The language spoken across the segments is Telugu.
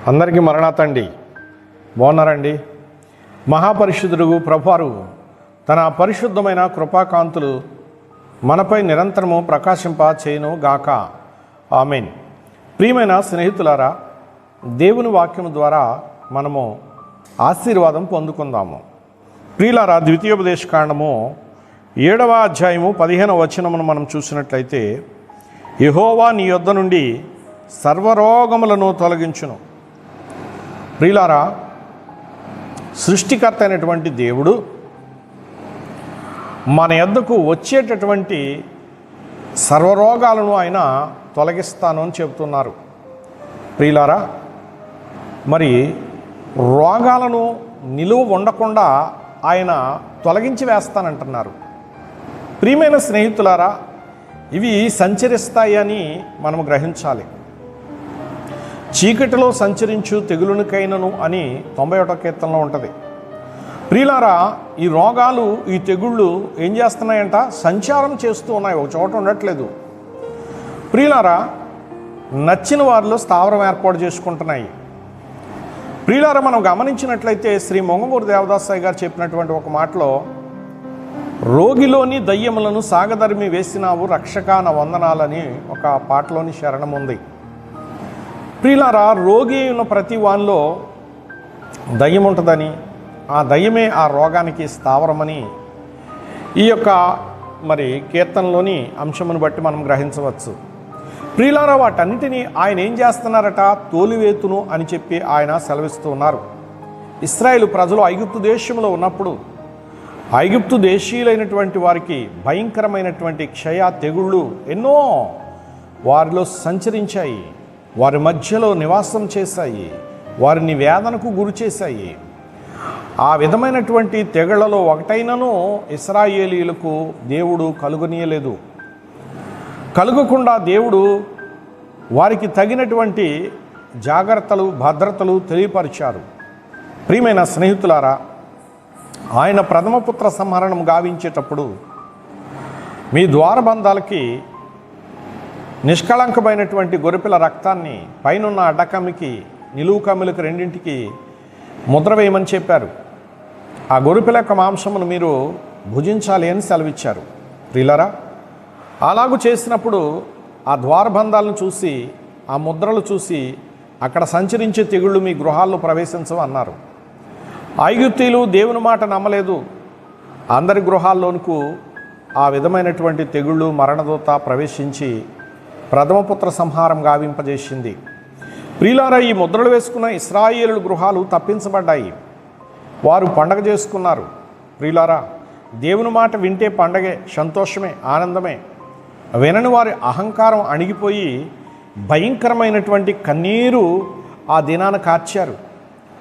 అందరికీ మరణాతండి. బాగున్నారండి? మహాపరిశుద్ధుడు ప్రభువారు తన పరిశుద్ధమైన కృపాకాంతులు మనపై నిరంతరము ప్రకాశింప చేయును గాక. ఆమేన్. ప్రియమైన స్నేహితులారా, దేవుని వాక్యము ద్వారా మనము ఆశీర్వాదం పొందుకుందాము. ప్రియులారా, ద్వితీయోపదేశ కాండము 7వ అధ్యాయము 15వ వచనమును మనం చూసినట్లయితే, యెహోవా నీ యొద్ద నుండి సర్వరోగములను తొలగించును. ప్రియులారా, సృష్టికర్త అయినటువంటి దేవుడు మన యొద్దకు వచ్చేటటువంటి సర్వరోగాలను ఆయన తొలగిస్తాను అని చెబుతున్నారు. ప్రియులారా, మరి రోగాలను నిలువ ఉండకుండా ఆయన తొలగించి వేస్తానంటున్నారు. ప్రియమైన స్నేహితులారా, ఇవి సంచరిస్తాయి అని మనం గ్రహించాలి. చీకటిలో సంచరించు తెగులునికైనను అని 91వ కీర్తనలో ఉంటుంది. ప్రియులారా, ఈ రోగాలు, ఈ తెగుళ్ళు ఏం చేస్తున్నాయంట? సంచారం చేస్తూ ఉన్నాయి, ఒక చోట ఉండట్లేదు. ప్రియులారా, నచ్చిన వారిలో స్థావరం ఏర్పాటు చేసుకుంటున్నాయి. ప్రియులారా, మనం గమనించినట్లయితే శ్రీ మొంగమూరు దేవదాసాయి గారు చెప్పినటువంటి ఒక మాటలో, రోగిలోని దయ్యములను సాగదరిమి వేసినావు రక్షకాన వందనాలని ఒక పాటలోని శరణం ఉంది. ప్రియులారా, రోగి ఉన్న ప్రతి వానిలో దయ్యం ఉంటుందని, ఆ దయ్యమే ఆ రోగానికి స్థావరమని ఈ యొక్క మరి కీర్తనలోని అంశమును బట్టి మనం గ్రహించవచ్చు. ప్రియులారా, వాటన్నిటినీ ఆయన ఏం చేస్తున్నారట? తోలివేతును అని చెప్పి ఆయన సెలవిస్తూ ఉన్నారు. ఇశ్రాయేలు ప్రజలు ఐగుప్తు దేశంలో ఉన్నప్పుడు ఐగుప్తు దేశీయులైనటువంటి వారికి భయంకరమైనటువంటి క్షయ తెగుళ్ళు ఎన్నో వారిలో సంచరించాయి, వారి మధ్యలో నివాసం చేశాయి, వారిని వేదనకు గురి చేశాయి. ఆ విధమైనటువంటి తెగుళ్లలో ఒకటైనను ఇశ్రాయేలీయులకు దేవుడు కలుగనీయలేదు. కలుగకుండా దేవుడు వారికి తగినటువంటి జాగ్రత్తలు, భద్రతలు తెలియపరిచారు. ప్రియమైన స్నేహితులారా, ఆయన ప్రథమపుత్ర సంహరణం గావించేటప్పుడు మీ ద్వారబంధాలకి నిష్కళంకమైనటువంటి గొర్రెపిల్ల రక్తాన్ని పైనున్న అడ్డకమ్మికి, నిలువు కమ్మిలకు రెండింటికి ముద్ర వేయమని చెప్పారు. ఆ గొర్రెపిల్ల యొక్క మాంసమును మీరు భుజించాలి అని సెలవిచ్చారు. ప్రియులారా, అలాగూ చేసినప్పుడు ఆ ద్వారబంధాలను చూసి, ఆ ముద్రలు చూసి, అక్కడ సంచరించే తెగుళ్ళు మీ గృహాల్లో ప్రవేశించవు అన్నారు. ఐగుప్తీయులు దేవుని మాట నమ్మలేదు. అందరి గృహాల్లోనికి ఆ విధమైనటువంటి తెగుళ్ళు, మరణదూత ప్రవేశించి ప్రథమపుత్ర సంహారం గావింపజేసింది. ప్రియులారా, ఈ ముద్రలు వేసుకున్న ఇశ్రాయేలు గృహాలు తప్పించబడ్డాయి. వారు పండగ చేసుకున్నారు. ప్రియులారా, దేవుని మాట వింటే పండగే, సంతోషమే, ఆనందమే. వినని వారి అహంకారం అణిగిపోయి భయంకరమైనటువంటి కన్నీరు ఆ దినాన కార్చారు.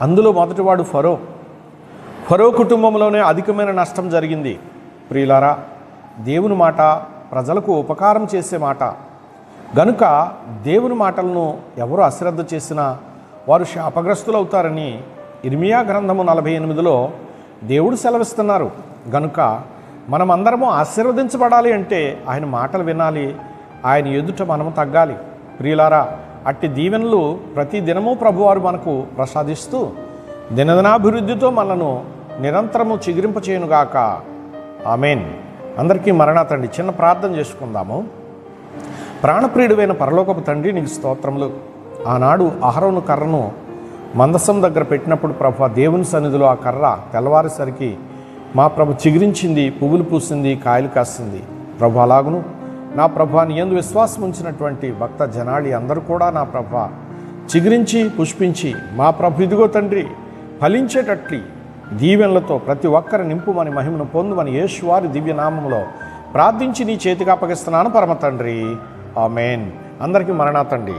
అందులో మొదటివాడు ఫరో కుటుంబంలోనే అధికమైన నష్టం జరిగింది. ప్రియులారా, దేవుని మాట ప్రజలకు ఉపకారం చేసే మాట గనుక దేవుని మాటలను ఎవరు అశ్రద్ధ చేసినా వారు శాపగ్రస్తులవుతారని ఇర్మియా గ్రంథము 48లో దేవుడు సెలవిస్తున్నారు. గనుక మనమందరము ఆశీర్వదించబడాలి అంటే ఆయన మాటలు వినాలి, ఆయన ఎదుట మనము తగ్గాలి. ప్రియులారా, అట్టి దీవెనలు ప్రతి దినము ప్రభువారు మనకు ప్రసాదిస్తూ దినదినాభివృద్ధితో మనను నిరంతరము చిగురింపచేయునుగాక. ఆమేన్. అందరికీ మరణాతండి. చిన్న ప్రార్థన చేసుకుందాము. ప్రాణప్రియుడైన పరలోకపు తండ్రి, నీకు స్తోత్రములు. ఆనాడు అహరోను కర్రను మందసం దగ్గర పెట్టినప్పుడు ప్రభు, దేవుని సన్నిధిలో ఆ కర్ర తెల్లవారేసరికి మా ప్రభు చిగురించింది, పువ్వులు పూసింది, కాయలు కాసింది. ప్రభు, అలాగును నా ప్రభు నీ యందు విశ్వాసం ఉంచినటువంటి భక్త జనాళి అందరూ కూడా నా ప్రభు చిగురించి పుష్పించి మా ప్రభు ఇదిగో తండ్రి ఫలించేటట్లు దీవెనలతో ప్రతి ఒక్కరి నింపుమని, మహిమను పొందుమని యేసువారి దివ్యనామంలో ప్రార్థించి నీ చేతికి అప్పగిస్తున్నాను పరమ తండ్రి. ఆమేన్. అందరికీ మరణాతండి.